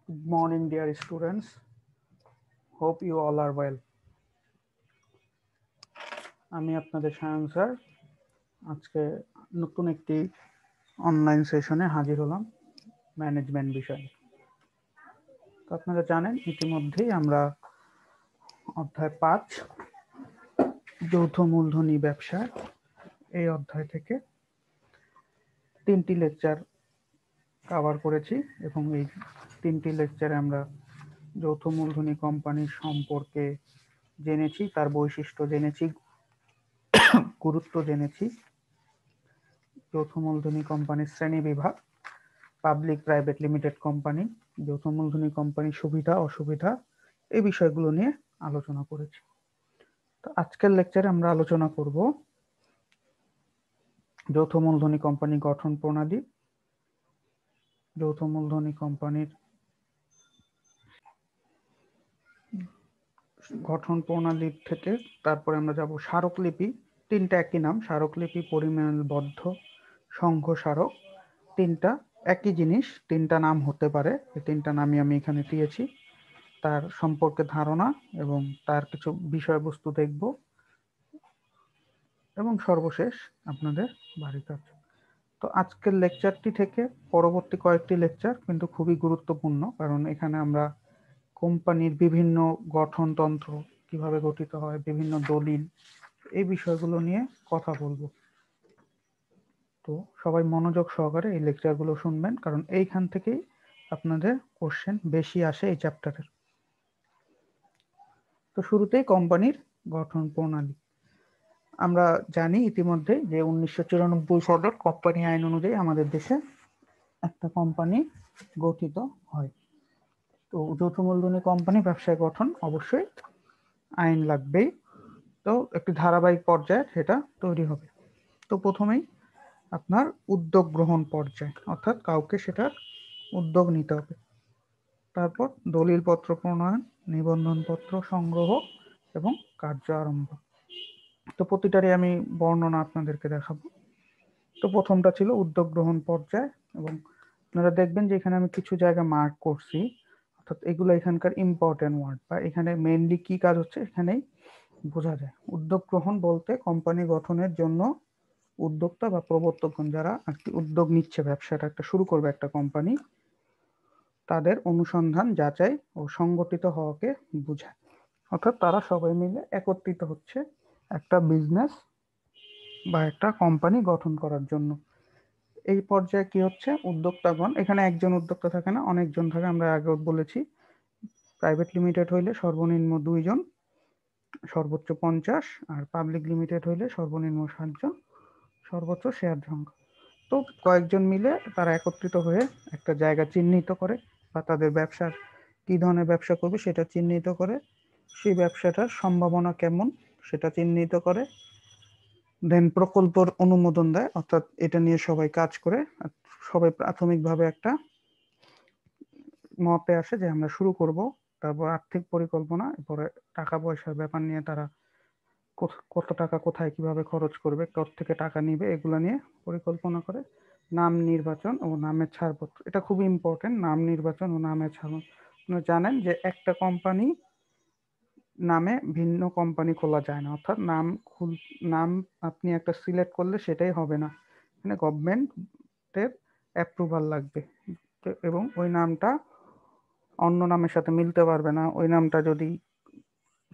Good morning, dear students. Hope you all are well. আমি আপনাদের Sayan sir আজকে নতুন একটি অনলাইন সেশনে হাজির হলাম ম্যানেজমেন্ট বিষয়ে। তো আপনারা জানেন ইতিমধ্যেই আমরা অধ্যায় 5 যৌথ মূলধনী ব্যবসা এই অধ্যায় থেকে 3টি লেকচার কভার করেছি এবং এই 3টি লেকচারে আমরা যৌথ মূলধনী কোম্পানির সম্পর্কে জেনেছি, তার বৈশিষ্ট্য জেনেছি, গুরুত্ব জেনেছি, যৌথ মূলধনী কোম্পানির শ্রেণী বিভাগ, পাবলিক প্রাইভেট লিমিটেড কোম্পানি, যৌথ মূলধনী কোম্পানির সুবিধা অসুবিধা এই বিষয়গুলো নিয়ে আলোচনা করেছি। তো আজকের লেকচারে আমরা আলোচনা করব যৌথ মূলধনী কোম্পানি গঠন প্রণালী, যৌথ মূলধনী কোম্পানির গঠন প্রণালী থেকে তারপরে আমরা যাব স্মারকলিপি। 3টা একই নাম, স্মারকলিপি, পরিমাণবদ্ধ, সংঘ স্মারক। 3টা একই জিনিস, 3টা নাম হতে পারে। এই 3টা নামই আমি এখানে দিয়েছি। তার সম্পর্কে ধারণা এবং তার কিছু বিষয়বস্তু দেখব এবং সর্বশেষ আপনাদের বাড়ি কাজ। তো আজকের লেকচারটি থেকে পরবর্তী কয়েকটি লেকচার কিন্তু খুবই গুরুত্বপূর্ণ, কারণ এখানে আমরা কোম্পানির বিভিন্ন গঠনতন্ত্র কিভাবে গঠিত হয়, বিভিন্ন দলিল, এই বিষয়গুলো নিয়ে কথা বলবো। তো সবাই মনোযোগ সহকারে এই লেকচারগুলো শুনবেন, কারণ এইখান থেকেই আপনাদের কোশ্চেন বেশি আসে এই চ্যাপ্টারের। তো শুরুতেই কোম্পানির গঠন প্রণালী। আমরা জানি ইতিমধ্যে যে 1994 সালের কোম্পানি আইন অনুযায়ী আমাদের দেশে একটা কোম্পানি গঠিত হয়। তো যৌথ মূলধনী কোম্পানি ব্যবসায় গঠন অবশ্যই আইন লাগবেই। তো একটি ধারাবাহিক পর্যায়ে সেটা তৈরি হবে। তো প্রথমেই আপনার উদ্যোগ গ্রহণ পর্যায়, অর্থাৎ কাউকে সেটার উদ্যোগ নিতে হবে। তারপর দলিলপত্র প্রণয়ন, নিবন্ধনপত্র সংগ্রহ এবং কার্য আরম্ভ। তো প্রতিটারই আমি বর্ণনা আপনাদেরকে দেখাবো। তো প্রথমটা ছিল উদ্যোগ গ্রহণ পর্যায়, এবং আপনারা দেখবেন যে এখানে আমি কিছু জায়গা মার্ক করছি, অর্থাৎ এগুলো এখানকার ইম্পর্টেন্ট ওয়ার্ড, বা এখানে মেইনলি কি কাজ হচ্ছে এখানেই বোঝা যায়। উদ্যোগ গ্রহণ বলতে কোম্পানি গঠনের জন্য উদ্যোক্তা বা প্রবর্তকগণ যারা একটি উদ্যোগ নিচ্ছে, ব্যবসাটা একটা শুরু করবে একটা কোম্পানি, তাদের অনুসন্ধান, যাচাই ও সংগঠিত হওয়াকে বোঝায়। অর্থাৎ তারা সবাই মিলে একত্রিত হচ্ছে একটা বিজনেস বা একটা কোম্পানি গঠন করার জন্য। এই পর্যায়ে কি হচ্ছে, উদ্যোক্তাগণ, এখানে একজন উদ্যোক্তা থাকে না, অনেকজন থাকে। আমরা আগেও বলেছি প্রাইভেট লিমিটেড হইলে সর্বনিম্ন 2 জন, সর্বোচ্চ 50, আর পাবলিক লিমিটেড হইলে সর্বনিম্ন 7 জন, সর্বোচ্চ শেয়ার সংখ্যা। তো কয়েকজন মিলে তারা একত্রিত হয়ে একটা জায়গা চিহ্নিত করে, বা তাদের ব্যবসার কি ধরনের ব্যবসা করবে সেটা চিহ্নিত করে, সেই ব্যবসাটার সম্ভাবনা কেমন সেটা চিহ্নিত করে, দেন প্রকল্পর অনুমোদন দেয়, অর্থাৎ এটা নিয়ে সবাই কাজ করে। সবাই প্রাথমিকভাবে একটা মতে আসে যে আমরা শুরু করব। তারপর আর্থিক পরিকল্পনা, এরপরে টাকা পয়সার ব্যাপার নিয়ে তারা কত টাকা কোথায় কিভাবে খরচ করবে, থেকে টাকা নিবে, এগুলো নিয়ে পরিকল্পনা করে। নাম নির্বাচন ও নামের ছাড়পত্র, এটা খুবই ইম্পর্টেন্ট। নাম নির্বাচন ও নামের ছাড়পত্র, আপনারা জানেন যে একটা কোম্পানি নামে ভিন্ন কোম্পানি খোলা যায় না, অর্থাৎ নাম আপনি একটা সিলেক্ট করলে সেটাই হবে না, মানে গভর্নমেন্টের অ্যাপ্রুভাল লাগবে, এবং ওই নামটা অন্য নামের সাথে মিলতে পারবে না। ওই নামটা যদি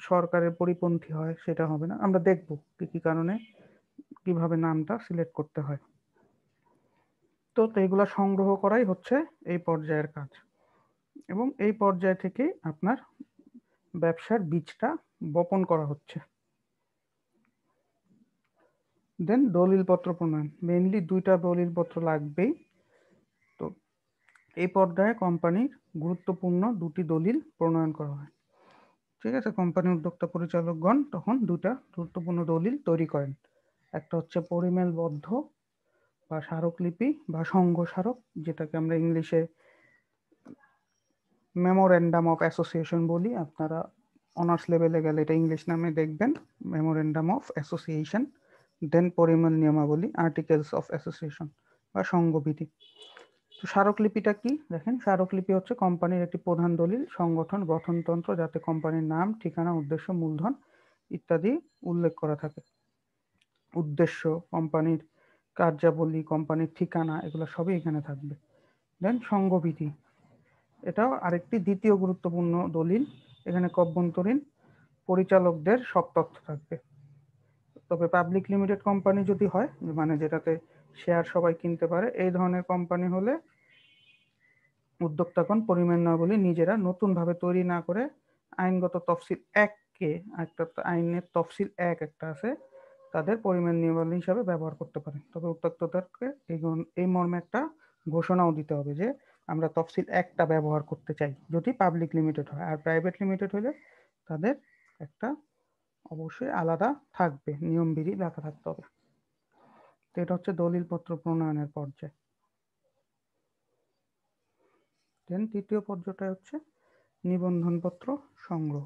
সরকারের পরিপন্থী হয় সেটা হবে না। আমরা দেখব কি কি কারণে কিভাবে নামটা সিলেক্ট করতে হয়। তো এগুলা সংগ্রহ করাই হচ্ছে এই পর্যায়ের কাজ, এবং এই পর্যায় থেকে আপনার ব্যবসার বীজটা বপন করা হচ্ছে। দেন দলিলপত্র প্রণয়ন, মেইনলি 2টা দলিলপত্র লাগবেই। তো এই পর্যায়ে কোম্পানির গুরুত্বপূর্ণ 2টি দলিল প্রণয়ন করা হয়। ঠিক আছে, কোম্পানির উদ্যোক্তা পরিচালকগণ তখন 2টা গুরুত্বপূর্ণ দলিল তৈরি করেন। একটা হচ্ছে পরিমেলবদ্ধ বা স্মারকলিপি বা সংঘ স্মারক, যেটাকে আমরা ইংলিশে মেমোরেন্ডাম অফ অ্যাসোসিয়েশন বলি। আপনারা অনার্স লেভেলে গেলে এটা ইংলিশ নামে দেখবেন, মেমোরেন্ডাম অফ অ্যাসোসিয়েশন। দেন পরিমেল নিয়মাবলী, আর্টিকেলস অফ অ্যাসোসিয়েশন বা সংঘবিধি। স্মারকলিপিটা কি দেখেন, স্মারকলিপি হচ্ছে কোম্পানির একটি প্রধান দলিল, সংগঠন, গঠনতন্ত্র, যাতে কোম্পানির নাম, ঠিকানা, উদ্দেশ্য, মূলধন ইত্যাদি উল্লেখ করা থাকে। উদ্দেশ্য, কোম্পানির কার্যাবলী, কোম্পানির ঠিকানা, এগুলো সবই এখানে থাকবে। দেন সংঘবিধি, এটাও আরেকটি দ্বিতীয় গুরুত্বপূর্ণ দলিল। এখানে অভ্যন্তরীণ পরিচালকদের সব তথ্য থাকবে। তবে পাবলিক লিমিটেড কোম্পানি যদি হয়, মানে যেটাতে শেয়ার সবাই কিনতে পারে, এই ধরনের কোম্পানি হলে উদ্যোক্তাগণ পরিমাণ নিয়মাবলী নিজেরা নতুনভাবে তৈরি না করে আইনগত তফসিল 1-কে, একটা আইনের তফসিল 1 একটা আছে, তাদের পরিমাণ নিয়মাবলী হিসাবে ব্যবহার করতে পারে। তবে উদ্যোক্তাদেরকে এই মর্মে একটা ঘোষণাও দিতে হবে যে আমরা তফসিল 1টা ব্যবহার করতে চাই, যদি পাবলিক লিমিটেড হয়। আর প্রাইভেট লিমিটেড হলে তাদের একটা অবশ্যই আলাদা থাকবে, নিয়মবিধি লেখা থাকতে হবে। তো এটা হচ্ছে দলিলপত্র প্রণয়নের পর্যায়। দেন তৃতীয় পর্যায়টা হচ্ছে নিবন্ধনপত্র সংগ্রহ।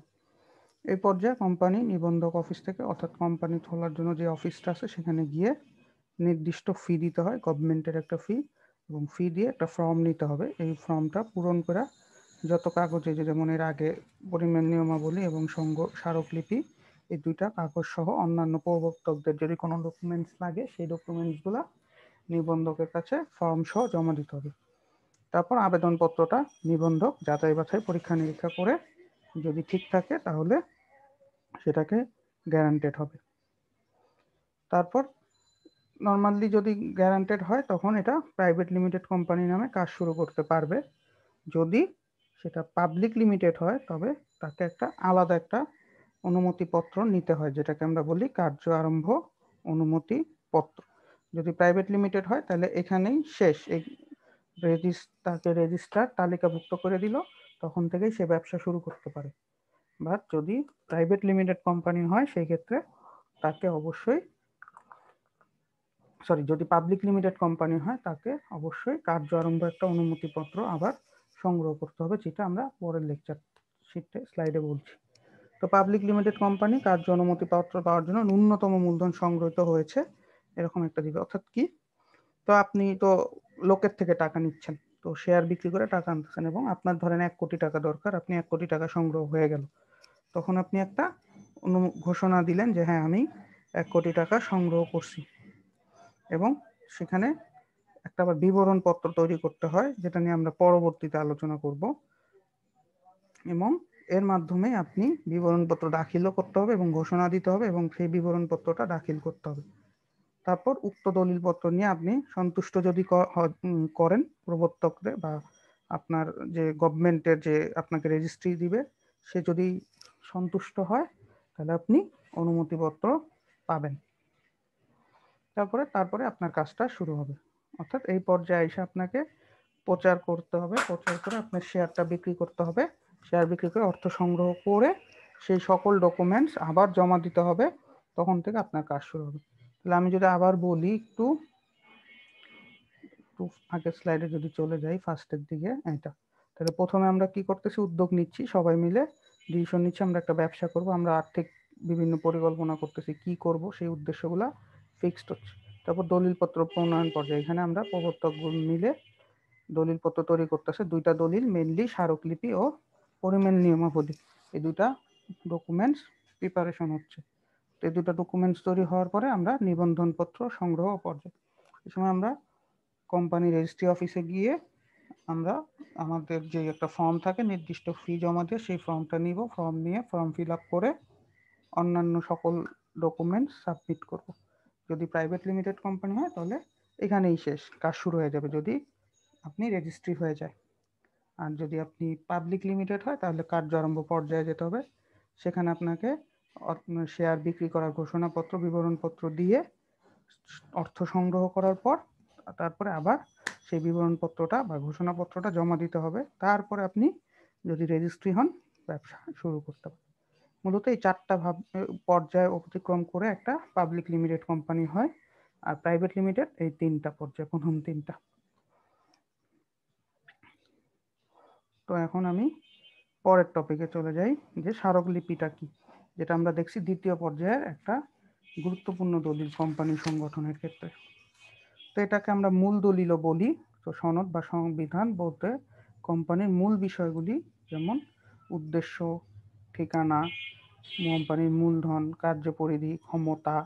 এই পর্যায়ে কোম্পানি নিবন্ধক অফিস থেকে, অর্থাৎ কোম্পানি খোলার জন্য যে অফিসটা আছে সেখানে গিয়ে নির্দিষ্ট ফি দিতে হয়, গভর্নমেন্টের একটা ফি, এবং ফি দিয়ে একটা ফর্ম নিতে হবে। এই ফর্মটা পূরণ করে যত কাগজে, যেমন এর আগে পরিমাণ নিয়মাবলী এবং স্মারকলিপি, এই দুইটা কাগজ সহ অন্যান্য প্রবর্তকদের যদি কোনো ডকুমেন্টস লাগে, সেই ডকুমেন্টসগুলো নিবন্ধকের কাছে ফর্ম সহ জমা দিতে হবে। তারপর আবেদনপত্রটা নিবন্ধক যাচাই বাছাই পরীক্ষা নিরীক্ষা করে যদি ঠিক থাকে তাহলে সেটাকে গ্যারান্টেড হবে। তারপর নর্মালি যদি গ্যারান্টেড হয় তখন এটা প্রাইভেট লিমিটেড কোম্পানি নামে কাজ শুরু করতে পারবে। যদি সেটা পাবলিক লিমিটেড হয় তবে তাকে একটা আলাদা একটা অনুমতিপত্র নিতে হয়, যেটাকে আমরা বলি কার্য আরম্ভ অনুমতিপত্র। যদি প্রাইভেট লিমিটেড হয় তাহলে এখানেই শেষ, এই তাকে রেজিস্টার তালিকাভুক্ত করে দিল, তখন থেকেই সে ব্যবসা শুরু করতে পারে। বাট যদি প্রাইভেট লিমিটেড কোম্পানি হয় সেই ক্ষেত্রে তাকে অবশ্যই, যদি পাবলিক লিমিটেড কোম্পানি হয় তাকে অবশ্যই কার্য আরম্ভ একটা অনুমতিপত্র আবার সংগ্রহ করতে হবে, যেটা আমরা পরের লেকচার স্লাইডে বলছি। তো পাবলিক লিমিটেড কোম্পানি কার্য অনুমতিপত্র পাওয়ার জন্য ন্যূনতম মূলধন সংগৃহীত হয়েছে এরকম একটা দিবে। অর্থাৎ কি, তো আপনি তো লোকের থেকে টাকা নিচ্ছেন, তো শেয়ার বিক্রি করে টাকা আনতেছেন, এবং আপনার ধরেন 1 কোটি টাকা দরকার, আপনি 1 কোটি টাকা সংগ্রহ হয়ে গেল, তখন আপনি একটা ঘোষণা দিলেন যে হ্যাঁ আমি 1 কোটি টাকা সংগ্রহ করছি, এবং সেখানে একটা আবার বিবরণ পত্র তৈরি করতে হয়, যেটা নিয়ে আমরা পরবর্তীতে আলোচনা করব, এবং এর মাধ্যমে আপনি বিবরণপত্র দাখিলও করতে হবে এবং ঘোষণা দিতে হবে, এবং সেই বিবরণপত্রটা দাখিল করতে হবে। তারপর উক্ত দলিলপত্র নিয়ে আপনি সন্তুষ্ট যদি করেন প্রবর্তকদের, বা আপনার যে গভর্নমেন্টের যে আপনাকে রেজিস্ট্রি দিবে, সে যদি সন্তুষ্ট হয় তাহলে আপনি অনুমতিপত্র পাবেন। তারপরে আপনার কাজটা শুরু হবে। অর্থাৎ এই পর্যায়ে এসে আপনাকে প্রচার করতে হবে, প্রচার করে আপনার শেয়ারটা বিক্রি করতে হবে, শেয়ার বিক্রি করে অর্থ সংগ্রহ করে সেই সকল ডকুমেন্টস আবার জমা দিতে হবে, তখন থেকে আপনার কাজ শুরু হবে। তাহলে আমি যদি আবার বলি, একটু আগের স্লাইডে যদি চলে যাই, ফার্স্টের দিকে, এটা তাহলে প্রথমে আমরা কি করতেছি, উদ্যোগ নিচ্ছি, সবাই মিলে ডিসিশন নিচ্ছি আমরা একটা ব্যবসা করব, আমরা আর্থিক বিভিন্ন পরিকল্পনা করতেছি, কি করব সেই উদ্দেশ্যগুলো ফিক্সড হচ্ছে। তারপর দলিলপত্র প্রণয়ন পর্যায়ে, এখানে আমরা প্রবর্তকগণ মিলে দলিলপত্র তৈরি করতেছে। দুইটা দলিল মেইনলি, স্মারকলিপি ও পরিমাণ নিয়মাবলী, এই দুইটা ডকুমেন্টস প্রিপারেশন হচ্ছে। এই দুটো ডকুমেন্টস তৈরি হওয়ার পরে আমরা নিবন্ধনপত্র সংগ্রহ পর্যায়ে, এই সময় আমরা কোম্পানি রেজিস্ট্রি অফিসে গিয়ে আমরা আমাদের যে একটা ফর্ম থাকে, নির্দিষ্ট ফি জমা দিয়ে সেই ফর্মটা নিব, ফর্ম নিয়ে ফর্ম ফিল আপ করে অন্যান্য সকল ডকুমেন্টস সাবমিট করব। যদি প্রাইভেট লিমিটেড কোম্পানি হয় তাহলে এখানেই শেষ, কাজ শুরু হয়ে যাবে যদি আপনি রেজিস্ট্রি হয়ে যায়। আর যদি আপনি পাবলিক লিমিটেড হয় তাহলে কার্য আরম্ভ পর্যায়ে যেতে হবে, সেখানে আপনাকে শেয়ার বিক্রি করার ঘোষণাপত্র, বিবরণপত্র দিয়ে অর্থ সংগ্রহ করার পর তারপরে আবার সেই বিবরণপত্রটা বা ঘোষণাপত্রটা জমা দিতে হবে। তারপরে আপনি যদি রেজিস্ট্রি হন, ব্যবসা শুরু করতে পারেন। মূলত এই 4টা পর্যায় অতিক্রম করে একটা পাবলিক লিমিটেড কোম্পানি হয়, আর প্রাইভেট লিমিটেড এই 3টা পর্যায়, প্রথম 3টা। তো এখন আমি পরের টপিকে চলে যাই, যে স্মারকলিপিটা কি, যেটা আমরা দেখছি দ্বিতীয় পর্যায়ের একটা গুরুত্বপূর্ণ দলিল কোম্পানি সংগঠনের ক্ষেত্রে। তো এটাকে আমরা মূল দলিলও বলি। তো তো সনদ বা সংবিধান বলতে কোম্পানির মূল বিষয়গুলি, যেমন উদ্দেশ্য, ঠিকানা, কোম্পানির মূলধন, কার্যপরিধি, ক্ষমতা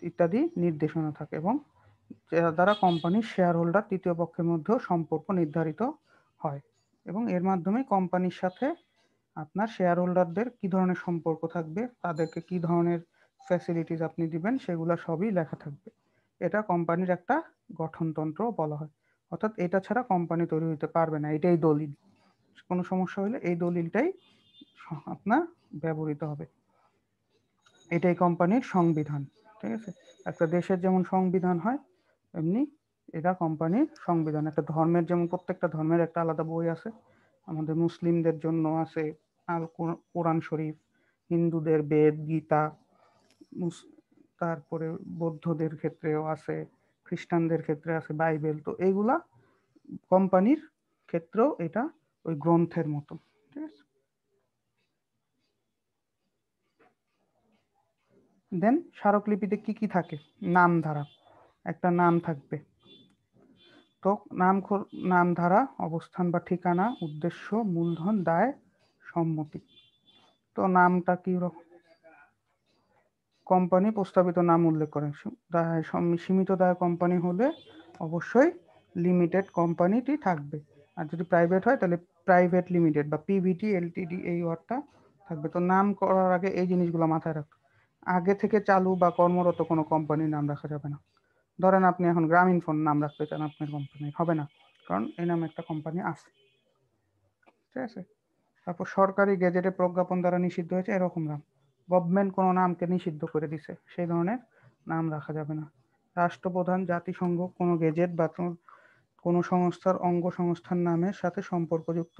ইত্যাদি নির্দেশনা থাকে, এবং যার দ্বারা কোম্পানির শেয়ার হোল্ডার তৃতীয় পক্ষের মধ্যেও সম্পর্ক নির্ধারিত হয়, এবং এর মাধ্যমে কোম্পানির সাথে আপনার শেয়ার হোল্ডারদের কি ধরনের সম্পর্ক থাকবে, তাদেরকে কি ধরনের ফ্যাসিলিটিস আপনি দিবেন, সেগুলো সবই লেখা থাকবে। এটা কোম্পানির একটা গঠনতন্ত্র বলা হয়। অর্থাৎ এটা ছাড়া কোম্পানি তৈরি হতে পারবে না, এটাই দলিল। কোনো সমস্যা হলে এই দলিলটাই আপনার ব্যবহৃত হবে। এটাই কোম্পানির সংবিধান। ঠিক আছে, একটা দেশের যেমন সংবিধান হয়, এমনি এটা কোম্পানির সংবিধান। একটা ধর্মের যেমন প্রত্যেকটা ধর্মের একটা আলাদা বই আছে, আমাদের মুসলিমদের জন্য আছে আল কোরআন শরীফ, হিন্দুদের বেদ, গীতা, তারপরে বৌদ্ধদের ক্ষেত্রেও আছে, খ্রিস্টানদের ক্ষেত্রে আছে বাইবেল। তো এইগুলা কোম্পানির ক্ষেত্রেও এটা ওই গ্রন্থের মতো। ঠিক আছে, দেন স্মারকলিপিতে কি কি থাকে? নাম ধারা, একটা নাম থাকবে। তো নাম ধারা, অবস্থান বা ঠিকানা, উদ্দেশ্য, মূলধন, দায়, সম্মতি। তো নামটা কি রকম? কোম্পানি প্রস্তাবিত নাম উল্লেখ করে। সীমিত দায় কোম্পানি হলে অবশ্যই লিমিটেড কোম্পানিটি থাকবে, আর যদি প্রাইভেট হয় তাহলে প্রাইভেট লিমিটেড বা পিভিটি, এলটিডি এই ওয়ার্ডটা থাকবে। তো নাম করার আগে এই জিনিসগুলো মাথায় রাখতে, আগে থেকে চালু বা কর্মরত কোনো কোম্পানির নাম রাখা যাবে না। ধরেন আপনি এখন গ্রামীণ ফোন নাম রাখতে চান আপনার কোম্পানি, হবে না, কারণ এই নামে একটা কোম্পানি আছে। ঠিক আছে, তারপর সরকারি গেজেটে প্রজ্ঞাপন দ্বারা নিষিদ্ধ হয়েছে এরকম নাম, গভর্নমেন্ট কোনো নামকে নিষিদ্ধ করে দিছে, সেই ধরনের নাম রাখা যাবে না। রাষ্ট্রপ্রধান, জাতিসংঘ, কোনো গেজেট বা কোনো সংস্থার অঙ্গ সংস্থার নামের সাথে সম্পর্কযুক্ত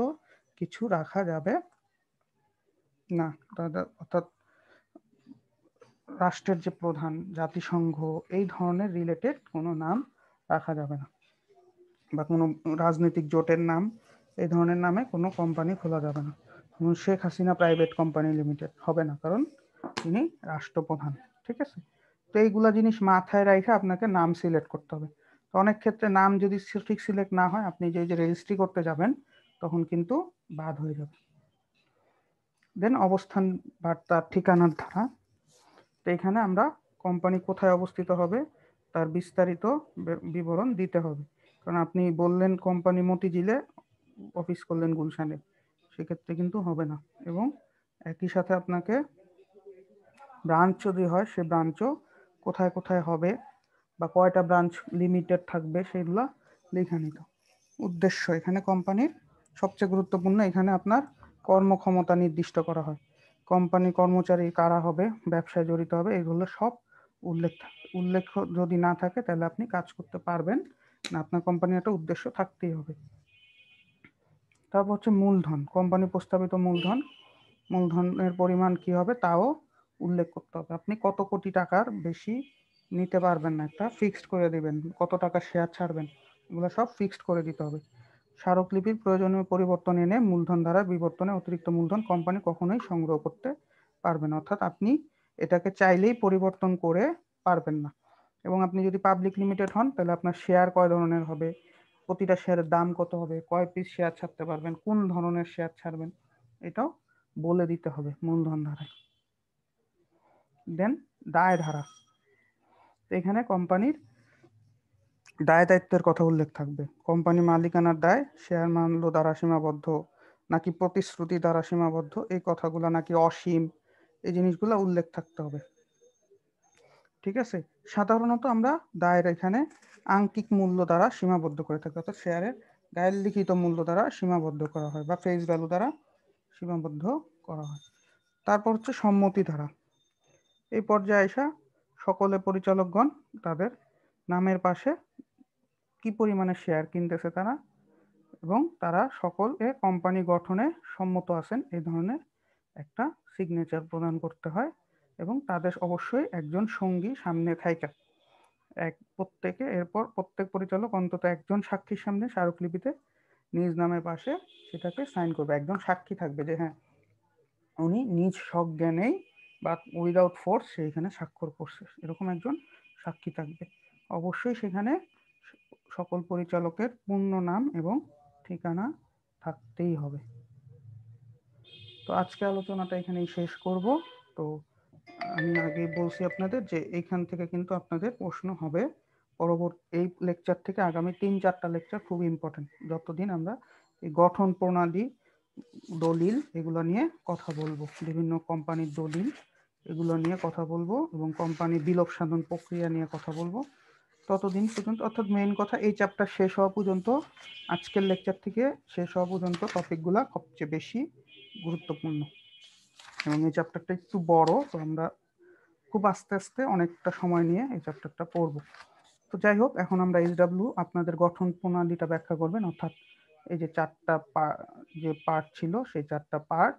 কিছু রাখা যাবে না। অর্থাৎ রাষ্ট্রের যে প্রধান, জাতিসংঘ, এই ধরনের রিলেটেড কোনো নাম রাখা যাবে না, বা কোনো রাজনৈতিক জোটের নাম, এই ধরনের নামে কোনো কোম্পানি খোলা যাবে না। যেমন Sheikh Hasina private company limited হবে না, কারণ তিনি রাষ্ট্রপ্রধান। ঠিক আছে, তো এইগুলা জিনিস মাথায় রেখে আপনাকে নাম সিলেক্ট করতে হবে। তো অনেক ক্ষেত্রে নাম যদি ঠিক সিলেক্ট না হয়, আপনি যে রেজিস্ট্রি করতে যাবেন তখন কিন্তু বাদ হয়ে যাবে। দেন অবস্থান বা তার ঠিকানার ধারা। তো এখানে আমরা কোম্পানি কোথায় অবস্থিত হবে তার বিস্তারিত বিবরণ দিতে হবে। কারণ আপনি বললেন কোম্পানি মতিঝিলে, অফিস করলেন গুলশানে, সেক্ষেত্রে কিন্তু হবে না। এবং একই সাথে আপনাকে ব্রাঞ্চ যদি হয়, সে ব্রাঞ্চও কোথায় কোথায় হবে বা কয়টা ব্রাঞ্চ লিমিটেড থাকবে সেগুলো লিখে নিত। উদ্দেশ্য, এখানে কোম্পানির সবচেয়ে গুরুত্বপূর্ণ, এখানে আপনার কর্মক্ষমতা নির্দিষ্ট করা হয়। কোম্পানির কর্মচারী কারা হবে, ব্যবসায় জড়িত হবে, এগুলো সব উল্লেখ যদি না থাকে তাহলে আপনি কাজ করতে পারবেন না, আপনার কোম্পানির একটা উদ্দেশ্য থাকতেই হবে। তারপর হচ্ছে মূলধন, কোম্পানি প্রস্তাবিত মূলধন, মূলধনের পরিমাণ কি হবে তাও উল্লেখ করতে হবে। আপনি কত কোটি টাকার বেশি নিতে পারবেন না, একটা ফিক্সড করে দিবেন, কত টাকা শেয়ার ছাড়বেন, এগুলো সব ফিক্সড করে দিতে হবে। স্মারকলিপির প্রয়োজনীয় পরিবর্তন এনে মূলধন দ্বারা বিবর্তনে অতিরিক্ত মূলধন কোম্পানি কখনোই সংগ্রহ করতে পারবে না। অর্থাৎ আপনি এটাকে চাইলেই পরিবর্তন করে পারবেন না। এবং আপনি যদি পাবলিক লিমিটেড হন তাহলে আপনার শেয়ার কয় ধরনের হবে, প্রতিটা শেয়ারের দাম কত হবে, কয় পিস শেয়ার ছাড়তে পারবেন, কোন ধরনের শেয়ার ছাড়বেন, এটাও বলে দিতে হবে মূলধন ধারায়। দেন দায় ধারা, এখানে কোম্পানির দায় দায়িত্বের কথা উল্লেখ থাকবে। কোম্পানি মালিকানার দায় শেয়ার মূল্য দ্বারা সীমাবদ্ধ নাকি প্রতিশ্রুতি দ্বারা সীমাবদ্ধ, এই কথাগুলো নাকি অসীম, এই জিনিসগুলো উল্লেখ থাকতে হবে। ঠিক আছে, সাধারণত আমরা দায়ের এখানে আংকিক মূল্য দ্বারা সীমাবদ্ধ করে থাকি, অর্থাৎ শেয়ারের গায়ের লিখিত মূল্য দ্বারা সীমাবদ্ধ করা হয় বা ফেস ভ্যালু দ্বারা সীমাবদ্ধ করা হয়। তারপর হচ্ছে সম্মতি ধারা। এই পর্যায়ে আসা সকলে পরিচালকগণ তাদের নামের পাশে কি পরিমাণে শেয়ার কিনতেছে তারা, এবং তারা সকলে কোম্পানি গঠনে সম্মত আছেন, এই ধরনের একটা সিগনেচার প্রদান করতে হয়। এবং তাদের অবশ্যই একজন সঙ্গী সামনে থাইকা, এরপর প্রত্যেক পরিচালক অন্তত একজন সাক্ষীর সামনে স্মারকলিপিতে নিজ নামের পাশে সেটাকে সাইন করবে। একজন সাক্ষী থাকবে যে হ্যাঁ উনি নিজ সজ্ঞানেই বা উইদাউট ফোর্স সেইখানে স্বাক্ষর করছে, এরকম একজন সাক্ষী থাকবে। অবশ্যই সেখানে সকল পরিচালকের পূর্ণ নাম এবং ঠিকানা থাকতেই হবে। তো আজকে আলোচনাটা এখানেই শেষ করব। তো আমি আগে বলছি আপনাদের যে এইখান থেকে কিন্তু আপনাদের প্রশ্ন হবে। পরবর্তী এই লেকচার থেকে আগামী 3-4টা লেকচার খুব ইম্পর্টেন্ট, যতদিন আমরা এই গঠন প্রণালী, দলিল এগুলো নিয়ে কথা বলবো, বিভিন্ন কোম্পানির দলিল এগুলো নিয়ে কথা বলবো এবং কোম্পানির বিলোপ সাধন প্রক্রিয়া নিয়ে কথা বলবো। ততদিন পর্যন্ত, অর্থাৎ মেইন কথা এই চ্যাপ্টার শেষ হওয়া পর্যন্ত, আজকের লেকচার থেকে শেষ হওয়া পর্যন্ত টপিকগুলো সবচেয়ে বেশি গুরুত্বপূর্ণ এবং এই চ্যাপ্টারটা একটু বড়, তো আমরা খুব আস্তে আস্তে অনেকটা সময় নিয়ে এই চ্যাপ্টারটা পড়ব। তো যাই হোক, এখন আমরা এইচডাব্লিউ আপনাদের গঠন প্রণালীটা ব্যাখ্যা করবেন, অর্থাৎ এই যে চারটা যে পার্ট ছিল সেই চারটা পার্ট,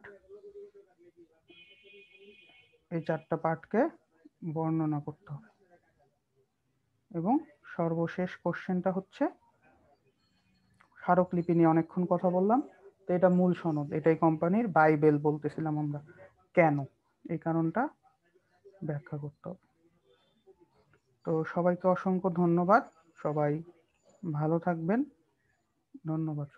এই চারটা পার্টকে বর্ণনা করতে হবে। এবং সর্বশেষ কোশ্চেনটা হচ্ছে স্মারকলিপি নিয়ে অনেকক্ষণ কথা বললাম, তো এটা মূল সনদ, এটাই কোম্পানির বাইবেল বলতেছিলাম আমরা, কেন, এই কারণটা ব্যাখ্যা করতে হবে। তো সবাইকে অসংখ্য ধন্যবাদ, সবাই ভালো থাকবেন, ধন্যবাদ।